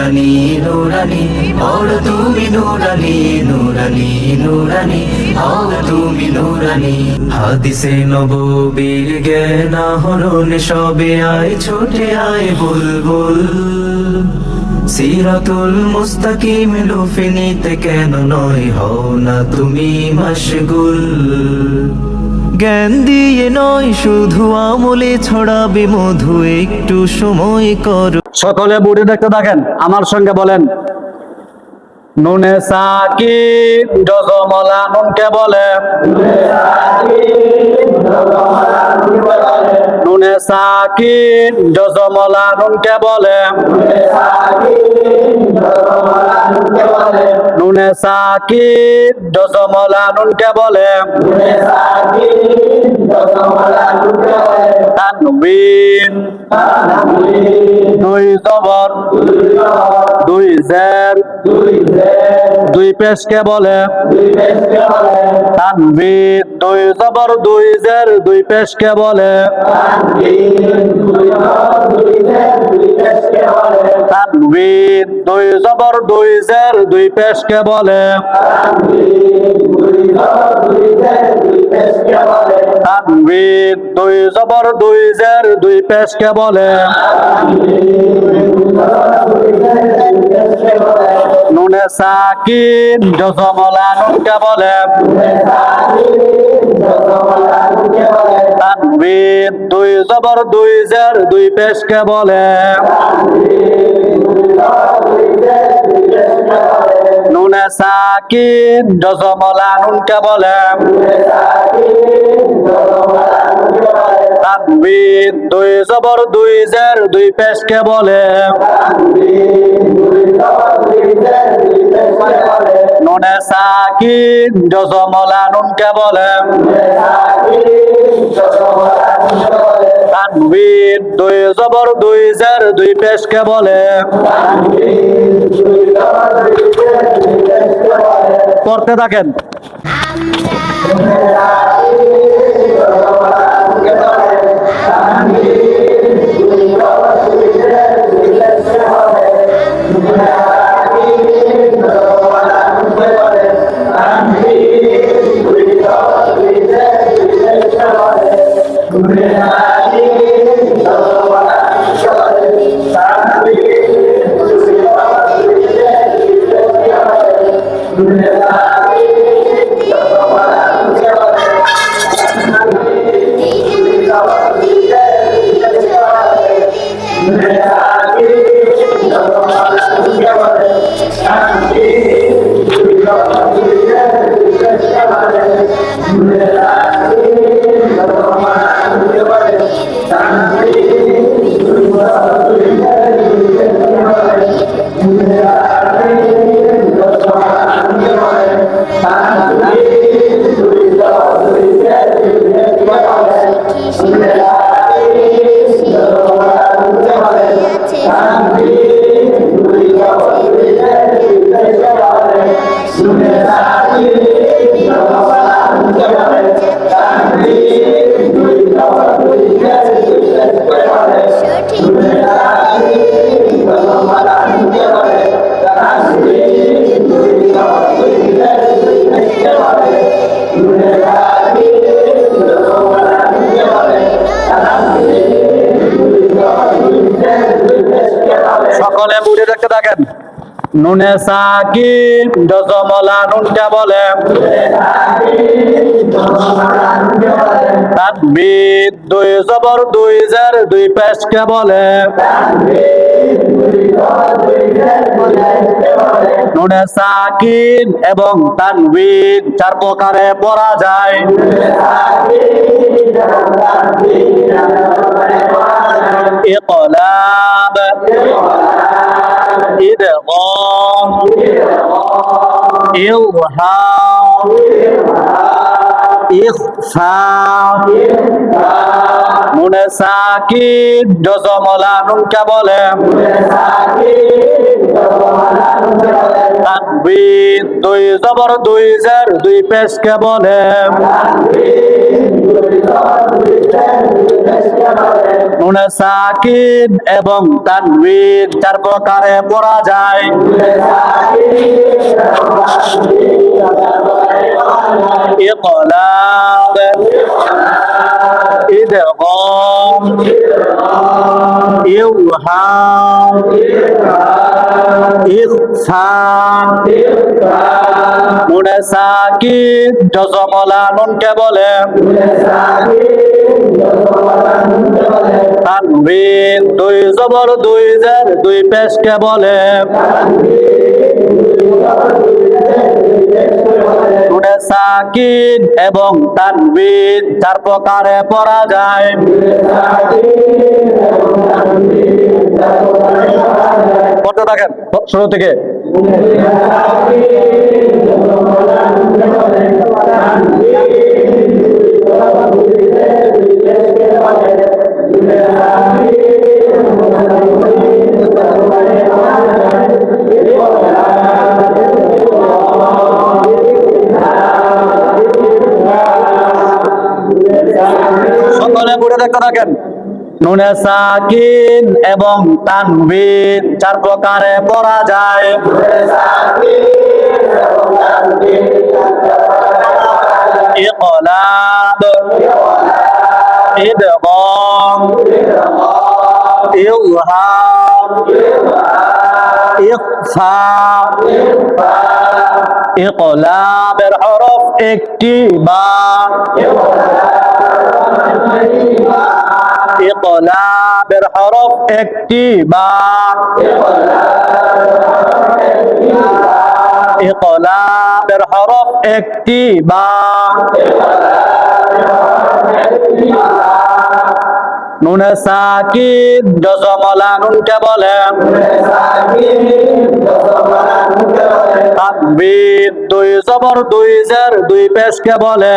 নুরানি নুরানি বড় তুমি নুরানি নুরানি নুরানি হও তুমি নুরানি হাদিসে নববীর জ্ঞান আহরণে সবে আয় ছুটে আয় বুলবুল সিরাতুল মুস্তাকিম লুফে নিতে কেন নয় হও না তুমি মশগুল জ্ঞান দিয়ে নয় শুধু আমলে ছড়াবে মধু একটু সময় করো সকলে বুড়ি দেখতে থাকেন আমার সঙ্গে বলেন নুনে সাকিন জজমলা নুনকে বলে নুনে সাকিন জজমলা নুনকে বলে নুনে সাকিন জজমলা নুনকে বলে তানবিন দুই জবর দুই জের দুই পেশকে বলে তানবিন দুই জবর দুই জের দুই পেশকে বলে তানবিন দুই জবর দুই জের দুই পেশকে বলে তানবিন দুই জবর দুই জের দুই পেশকে বলে নুনে সাকিন জজমলা নুনকে বলে তানবিন দুই জবর দুই জের দুই পেশকে বলে নুনে সাকিন জজমলা নুনকে বলে তানবিন দুই জবর দুই জের দুই পেশকে বলে নুনে সাকিন জজমলা নুনকে বলে তানবিন দুই জবর দুই জের দুই পেশকে বলে পড়তে থাকেন সকলে বুঝে দেখতে থাকেন নুনে সাকিন জজমলা নুনকে বলে তানবিন দুই জবর দুই জের দুই পেশকে বলে নুনে সাকিন এবং তানবিন চার প্রকারে পড়া যায় ইকলাব ইদগাম ইলহাম ইখফা নুনে সাকিন জজমলা নুনকে বলে তানবিন দুই জবর দুই জের দুই পেশকে বলে নুনে সাকিন এবং তানবিন চার প্রকারে পড়া যায়। ইকলাব, ইদগাম, ইওহাম, ইখফা। নুনে সাকিন জজমলা নুনকে বলে, তানবিন দুই জবর দুই জের দুই পেশকে বলে। নুনে সাকিন এবং তানবিন চার প্রকারে পড়া যায়। পড়তে থাকেন শুরু থেকে। সকলে পড়ে দেখতে থাকেন। নুনে সাকিন এবং তানবিন চার প্রকারে পড়া যায়। ইকলাব, ইদগাম, ইওহাম, ইখফা। ইকলাবের হরফ একটি বা। ইকলাবের হরফ একটি বা। ইকলাবের হরফ একটি বা। নুনে সাকিন জজমলা নুনকে বলে। তানবিন দুই জবর দুই জের দুই পেশকে বলে।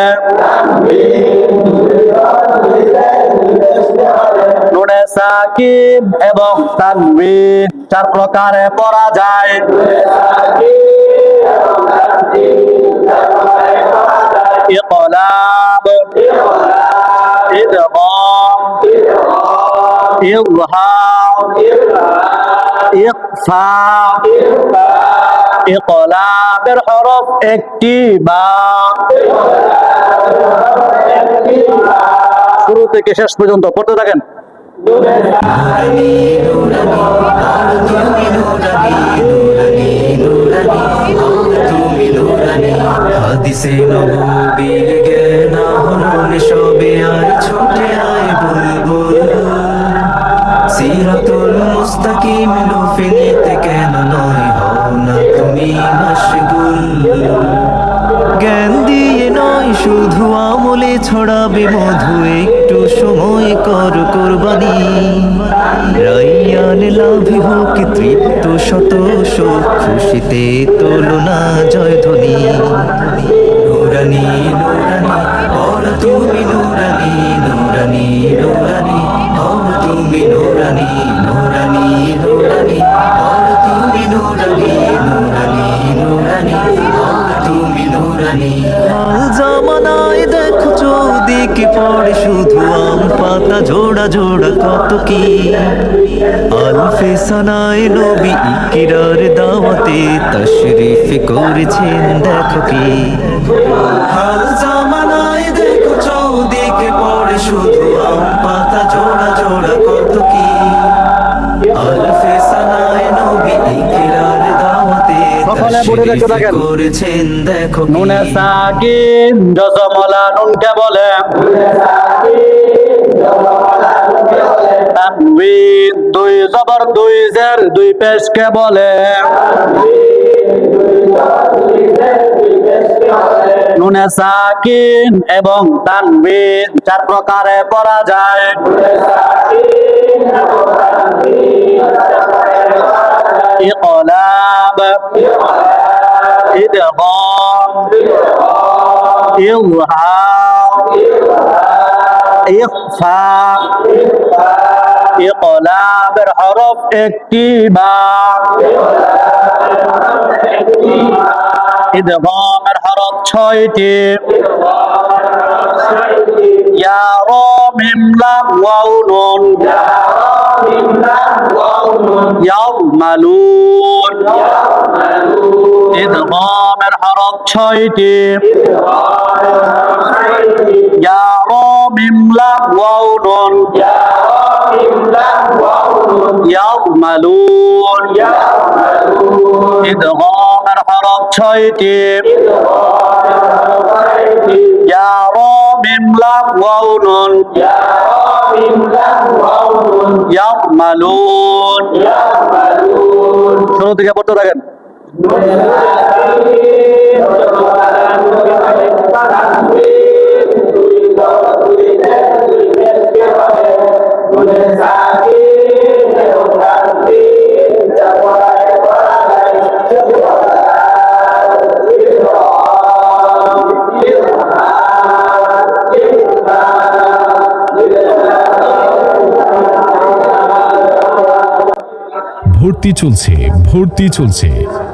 নুনে সাকিন এবং তানবিন চার প্রকারে পড়া যায়। ইকলাব, ইদগাম, ইওহাম, ইখফা। ইকলাবের হরফ একটি বা। শুরু থেকে শেষ পর্যন্ত পড়তে থাকেন। হাদিসে নববীর জ্ঞান আহরণ সবে আয় ছুটে আয় বুলবুল। সিরাতুল মুস্তাকিম লুফে নিতে কেন নয় হও না তুমি মশগুল। জ্ঞান দিয়ে নয় শুধু আমলে ছড়াবে মধু, একটু সময় কর কুরবানি। রাইয়ান লাভে হোক তৃপ্ত শত শোক, খুশিতে তোলো না জয়ধ্বনি। নুরানি নুরানি বলো তুমি নুরানি, নুরানি নুরানি বলো তুমি নুরানি, নুরানি নুরানি বলো তুমি নুরানি, নুরানি নুরানি বলো তুমি নুরানি। হাল জামানায় দেখো চৌদিকে পড়ে শুধু আম পাতা জোড়া জোড়া কত কি। আলফে সানায় নবী ইকিরার দাওয়াতে তশরিফ করেছেন দেখো কি। হাল জামানায় দেখো চৌদিকে পড়ে শুধু আম পাতা জোড়া জোড়া কত কি। আলফে সানায় নবী ইকিরার দাওয়াতে তশরিফ করেছেন দেখো কি। নুনে সাকিন জজমলা নুনকে বলে। তানবিন দুই জবর দুই জের দুই পেশকে বলে। নুনে সাকিন এবং তানবিন চার প্রকারে পড়া যায়। ইকলাব, ইদগাম, ইওহাম, ইখফা। ইকলাবের হরফ একটি বা। ইদগামের হরফ ছয়টি। ইয়া র মিম লাম ওয়াও নুন ইয়াউমালুন ইদগামের হরফ 6টি ইয়া র মিম লাম ওয়াও নুন ইয়াউমালুন ইদগামের হরফ 6টি ইয়া র মিম লাম ওয়াও নুন ইয়াউমালুন শুরু থেকে পড়তে থাকেন ভর্তি চলছে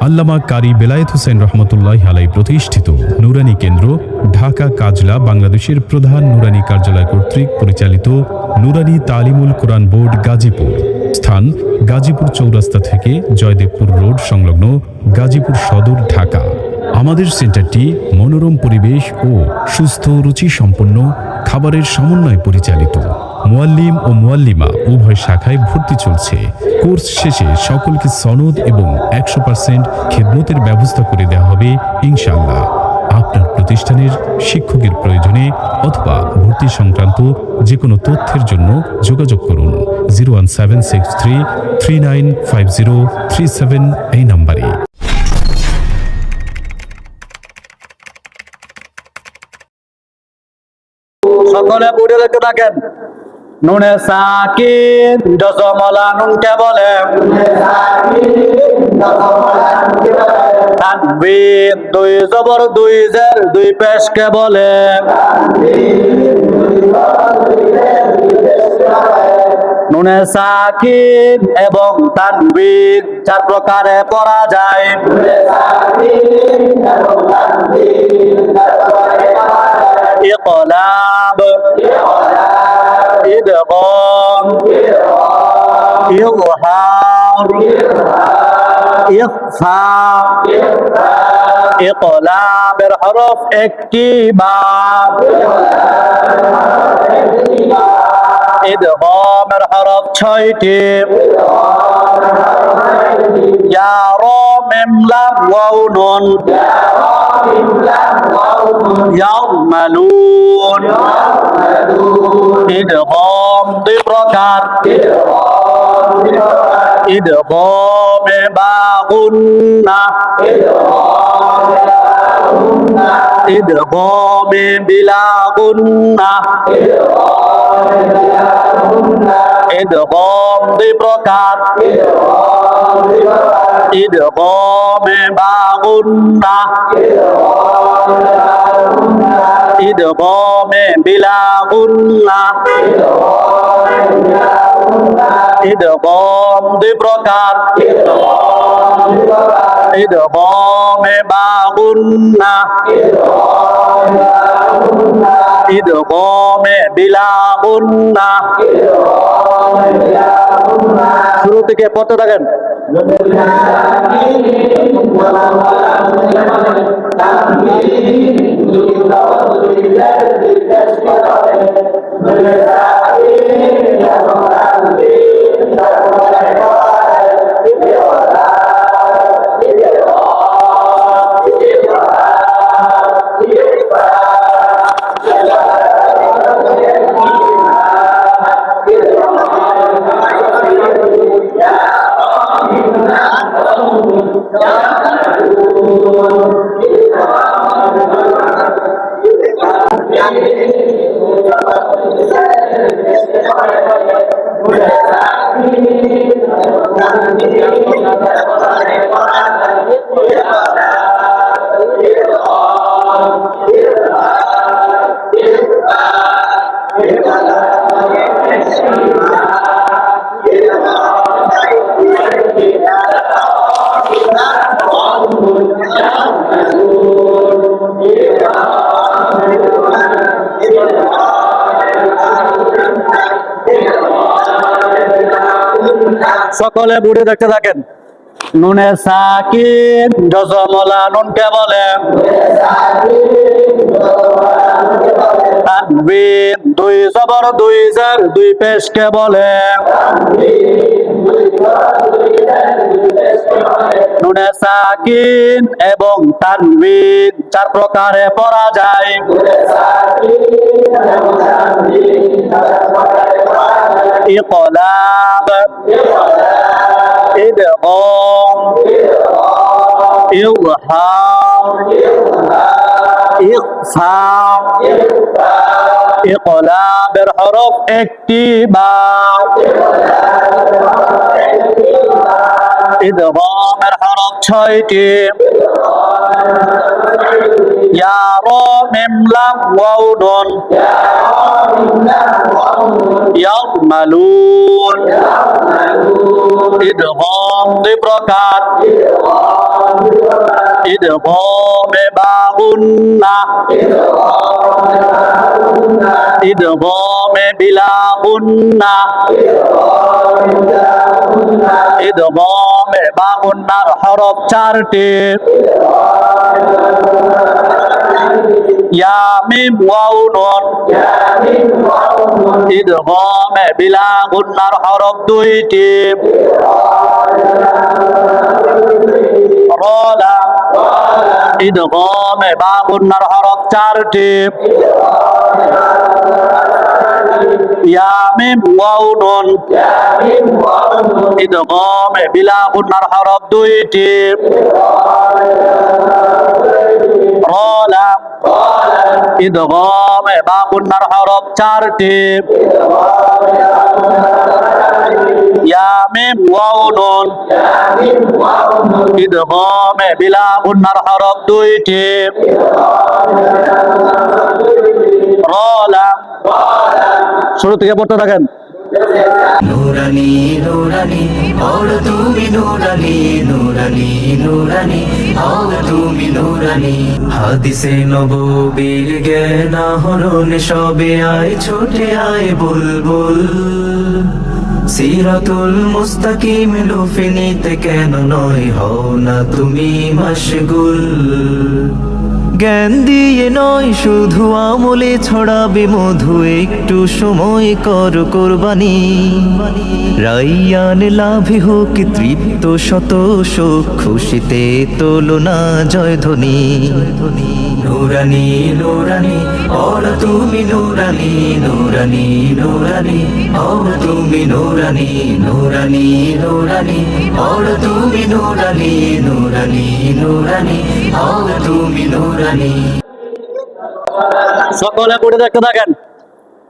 আল্লামা কারি বেলায়েত হোসেন রহমতুল্লাহ আলাই প্রতিষ্ঠিত নুরানী কেন্দ্র ঢাকা কাজলা বাংলাদেশের প্রধান নুরানী কার্যালয় কর্তৃক পরিচালিত নুরানী তালিমুল কোরআন বোর্ড গাজীপুর। স্থান গাজীপুর চৌরাস্তা থেকে জয়দেবপুর রোড সংলগ্ন গাজীপুর সদর, ঢাকা। আমাদের সেন্টারটি মনোরম পরিবেশ ও সুস্থ রুচি সম্পন্ন খাবারের সমন্বয়ে পরিচালিত। মুয়াল্লিম ও মুয়াল্লিমা উভয় শাখায় ভর্তি চলছে। কোর্স শেষে সকলকে সনদ এবং 100% খেদমতের ব্যবস্থা করে দেওয়া হবে ইনশাআল্লাহ। আপনার প্রতিষ্ঠানের শিক্ষকের প্রয়োজনে অথবা ভর্তি সংক্রান্ত যে কোনো তথ্যের জন্য যোগাযোগ করুন 01763395037 এই নম্বরে। সকলে পড়ে দেখতে থাকেন নুনে সাকিন জজমলা নুনকে বলে তানবিন দুই জবর দুই জের দুই পেশকে বলে নুনে সাকিন এবং তানবিন 4 প্রকারে পড়া যায় ইকলাব ইদগাম ইজহার ইখফা ইকলাবের হরফ একটি বাব ইদগামের হরফ 6টি ইয়া র মিম লাম ওয়াও নুন ইয়াউমালুন ইদগাম 2 প্রকার ইদগামে বা গুন্না ইদগামে বিলা গুন্না ইদগাম 2 প্রকার ইদগামে বা গুন্না ইদগামে বিলা গুন্না ইদগাম 2 প্রকার ইদগামে বা গুন্না ইদগামে বিলা গুন্না শুরু থেকে পড়তে থাকেন সকলে বুড়ে দেখতে থাকেন। নুনে সাকিন জজমলা নুনকে বলে তানবিন দুই জবর দুই জের দুই পেশকে বলে নুনে সাকিন এবং তানবিন চার প্রকারে পড়া যায়। ইকলাব, ইদগাম, ইজহার, ইখফা। ইকলাবের হরফ একটি বা, ইদগামের হরফ ছয়টি। ইয়া রা মিম লাম ওয়াও নুন ইয়ামালুন। ইদগাম দুই প্রকার, ইদগামে বা গুন্না, ইদগামে বিলা গুন্না। ইদগামে বা গুন্নার হরফ চারটি, ইয়া মিম ওয়াও নুন। ইদগামে বিলা গুন্নার হরফ দুইটি, রা লাম। ইদগামে বা গুন্নার হরফ চারটি, ইয়া মিম ওয়াও নুন। ইদগামে বিলা গুন্নার হরফ দুইটি, রা লাম। ইদগামে বা গুন্নার হরফ চারটি, ইয়া মিম ওয়াও নুন। ইদগামে বিলা গুন্নার হরফ দুইটি, রা লাম। শুরু থেকে পড়তে থাকেন। নুরানি নুরানি পড়ো তুমি নুরানি নুরানি নুরানি হও তুমি নুরানি। হাদিসে নববীর জ্ঞান আহরণ সবে আয় ছুটে আয় বুলবুল। সিরাতুল মুস্তাকিম লুফে নিতে কেন নয় হও না তুমি মশগুল। জ্ঞান দিয়ে নয় শুধু আমলে ছড়াবে মধু, একটু সময় কর কোরবানি। রাইয়ান লাভে হোক তৃপ্ত শত শোক, খুশিতে তোলো না জয়ধ্বনি। নুরানি নুরানি পড়ো তুমি নুরানি নুরানি নুরানি হও তুমি নুরানি নুরানি নুরানি পড়ো তুমি নুরানি নুরানি নুরানি হও তুমি নুরানি। সকলে পড়ে দেখতে থাকেন।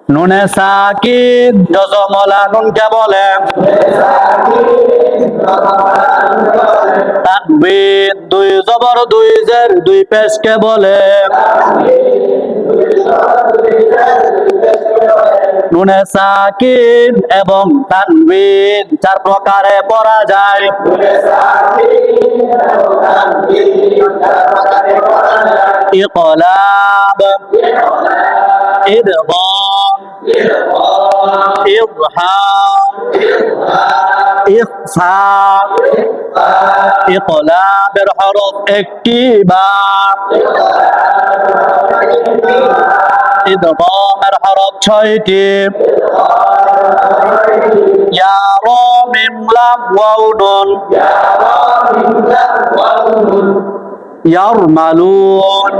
নুনে সাকিন জজমলা নুনকে বলে তানবিন দুই জবর দুই জের দুই পেশকে বলে নুনে সাকিন এবং তানবিন চার প্রকারে পড়া যায়। ইকলাব, ইদগাম, ইজহার, ইখফা। ইকলাবের হরফ একটি বা, ইদগামের হরফ ছয়টি, ইয়া রা মিম লাম ওয়াও নুন ইয়ারমালুন।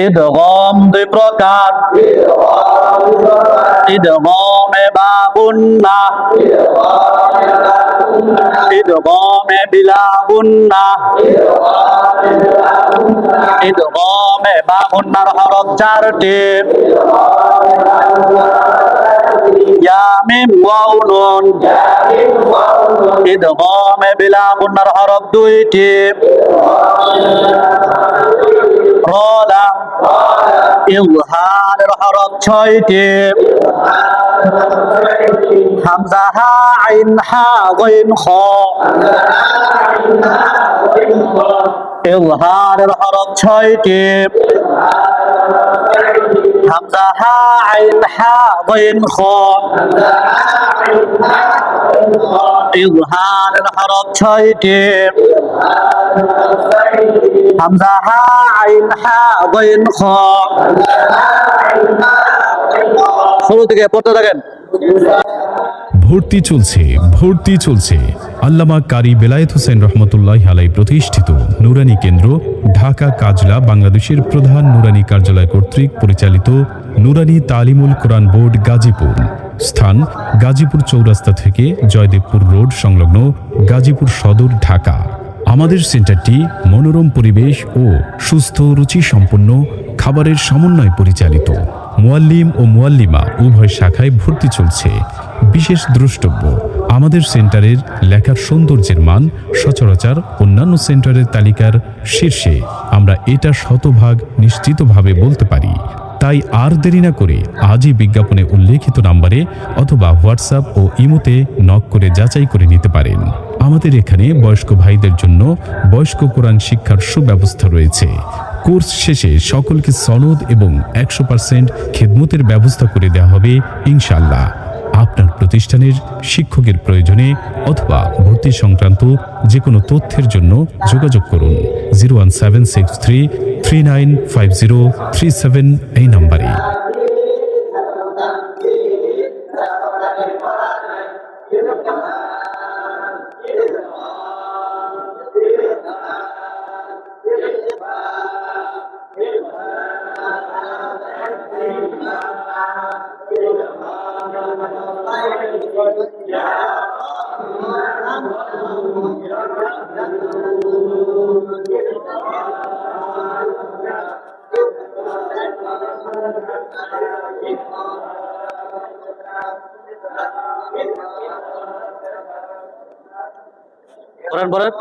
ইদগাম দুই প্রকার, ইদগামে বা গুন্না, ইদগামে বিলা গুন্না। ইদগামে বা গুন্নার হরফ চারটি, ইয়া মিম ওয়াও নুন। ইদগামে বিলা গুন্নার হরফ দুইটি, রা লাম। ইজহারের হরফ ছয়টি, হামজা হা আইন হা গইন খ। ইজহারের হরফ 6টি হামজা হা আইন হা গইন খ ইজহারের হরফ 6টি হামজা হা আইন হা গইন খ শুরু থেকে পড়তে থাকেন। ভর্তি চলছে আল্লামা কারি বেলায়েত হোসেন রহমতুল্লাহ আলাই প্রতিষ্ঠিত নুরানী কেন্দ্র ঢাকা কাজলা বাংলাদেশের প্রধান নুরানী কার্যালয় কর্তৃক পরিচালিত নুরানী তালিমুল কোরআন বোর্ড গাজীপুর। স্থান গাজীপুর চৌরাস্তা থেকে জয়দেবপুর রোড সংলগ্ন গাজীপুর সদর, ঢাকা। আমাদের সেন্টারটি মনোরম পরিবেশ ও সুস্থ রুচি সম্পন্ন খাবারের সমন্বয়ে পরিচালিত। মুয়াল্লিম ও মুয়াল্লিমা উভয় শাখায় ভর্তি চলছে। বিশেষ দ্রষ্টব্য, আমাদের সেন্টারের লেখার সৌন্দর্যের মান সচরাচর অন্যান্য সেন্টারের তালিকার শীর্ষে। আমরা এটা শতভাগ নিশ্চিতভাবে বলতে পারি। তাই আর দেরি না করে আজই বিজ্ঞাপনে উল্লেখিত নম্বরে অথবা হোয়াটসঅ্যাপ ও ইমোতে নক করে যাচাই করে নিতে পারেন। আমাদের এখানে বয়স্ক ভাইদের জন্য বয়স্ক কোরআন শিক্ষার সুব্যবস্থা রয়েছে। কোর্স শেষে সকলকে সনদ এবং 100% খেদমতের ব্যবস্থা করে দেওয়া হবে ইনশাআল্লাহ। আপনার প্রতিষ্ঠানের শিক্ষকের প্রয়োজনে অথবা ভর্তি সংক্রান্ত যে কোনো তথ্যের জন্য যোগাযোগ করুন 01763395037 এই নম্বরে। বলেন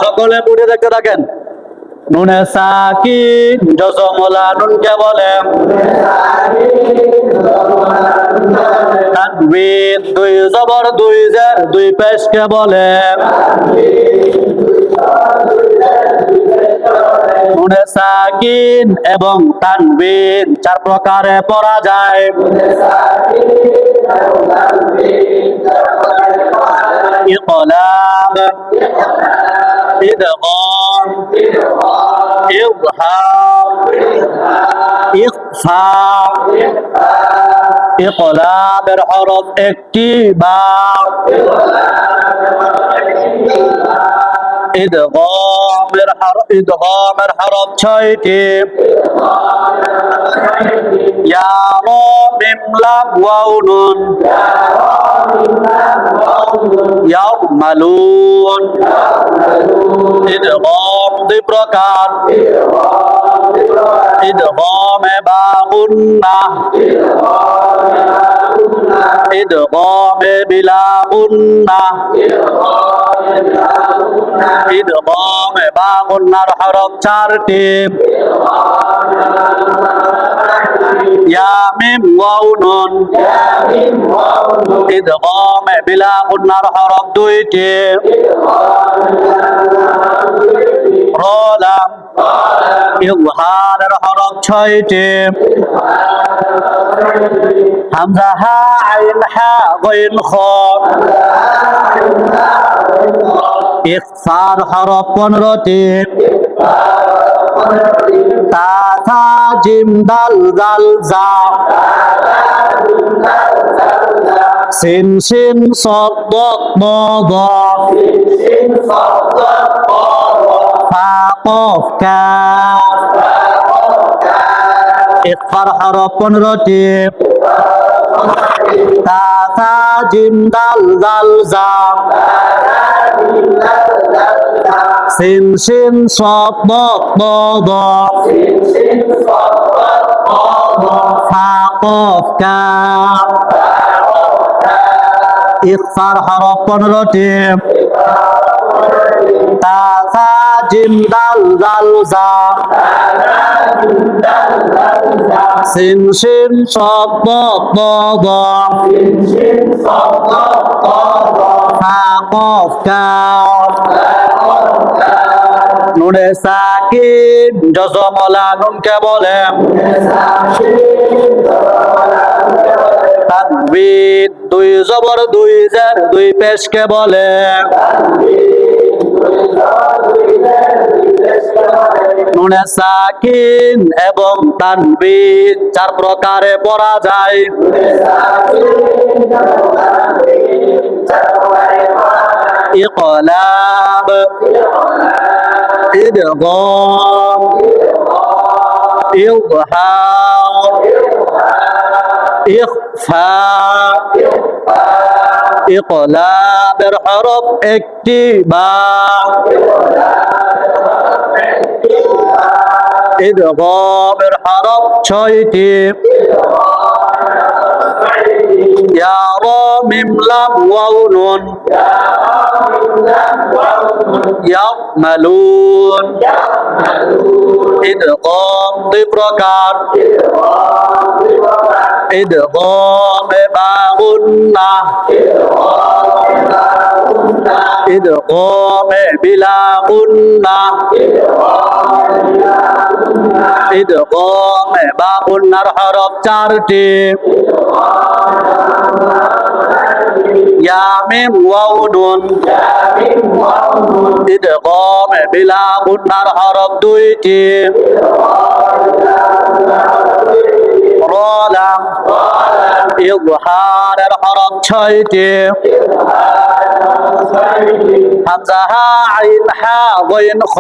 সকলে পড়ে দেখতে থাকেন। নুনে সাকিন জজমলা নুনকে বলে তানবীন দুই জবর দুই জের দুই পেশকে বলে নুনে সাকিন এবং তানবীন 4 প্রকারে পড়া যায়। ইকলাব, ইদগাম, ইজহার, ইখফা। ইকলাবের হরফ 1টি বা ইদগামের হরফ 6টি ইয়া রা মিম লাম ওয়াও নুন ইয়ামালুন। ইদগাম 2 প্রকার, ইদগামে বা গুন্নাহ, ইদগামে বিলা গুন্নাহ। ইদগামে বা গুন্নার হরফ 4টি ইয়া মিম ওয়াও নুন। ইদগামে বিলা গুন্নার হরফ 2টি রা লাম। ইজহারের হরফ 6টি হামজা হা আইন হা গইন খ। ইখফার হরফ 15টি তা থা জিম দাল জাল জা সিন শিন সদ দক দ দ ফা কফ কাফ ইকফার হরফ 15টি তা থা জিম দাল জাল জা সিন শিন সদ দক দ দ ফা কফ কাফ ইকফার হরফ 15টি তা থা জিম দাল জাল জা সিন শিন সদ দক দ দ ফা কফ কাফ নুনে সাকিন জজমলা নুনকে বলে তানবিন দুই জবর দুই জের দুই পেশকে বলে নুনে সাকিন এবং তানবিন চার প্রকারে পড়া যায় ইকলাব ইদগাম ইজহার ইখফা ইকলাবের হরফ একটি বা ইদগামের হরফ 6টি ইয়া রা মিম লাম ওয়াও নুন ইয়ামালুন ইদগাম দুই প্রকার ইদগাম বা গুন্নাহ ইদগাম বিলা গুন্নাহ ইদগাম বা গুন্নার হরফ 4টি ইয়া মিম ওয়াও নুন ইদগাম বিলা গুন্নার হরফ 2টি রা লাম ইজহারের হরফ 6টি হামজা হা আইন হা গইন খ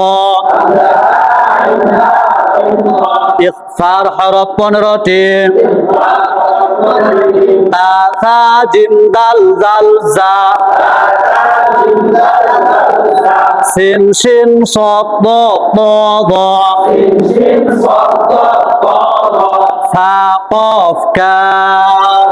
ইখফার হরফ 15টি তা থা জিম দাল জাল জা সিন শিন সদ দ দ ফা কফ কাফ